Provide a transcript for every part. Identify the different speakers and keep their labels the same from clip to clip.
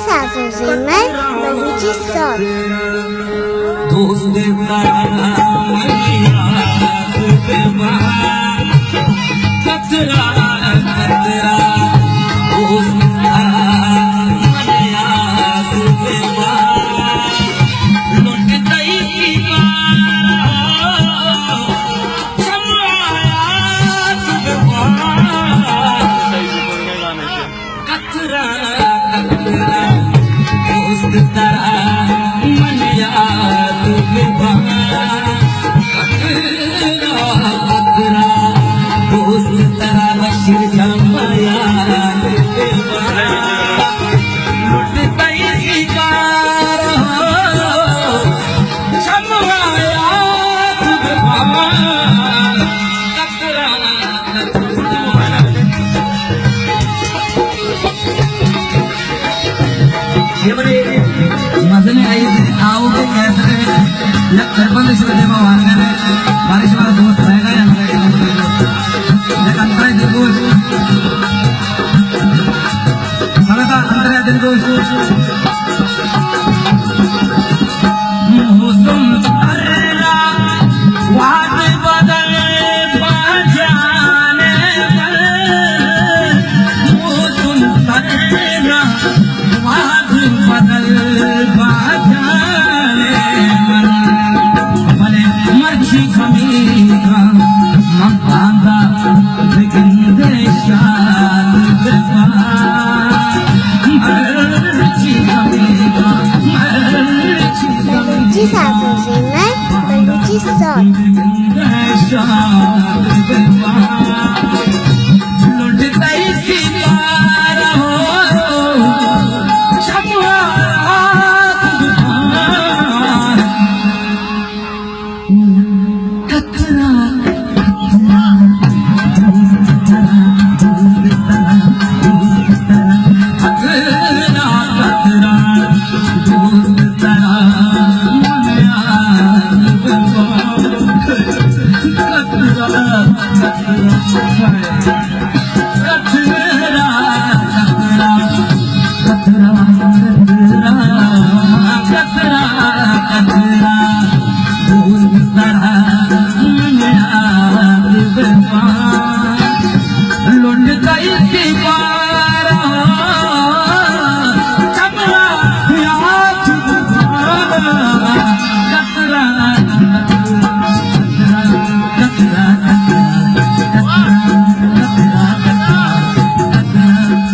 Speaker 1: सासू से मैं बलूची सौत
Speaker 2: दोस्त कतरा कतरा मजने आई आओ के कैसे सरपंच शिवदेव वांगने बारिश वाला दोस्त रहेगा या नहीं अंतराय दिवस सगळा अंतराय दिवस मौसम अरेला वाद बदले बाजाने मौसम अरेला वाद बदल
Speaker 1: बलूची सासू से मैं बलूची सौत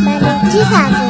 Speaker 1: बलूची सासू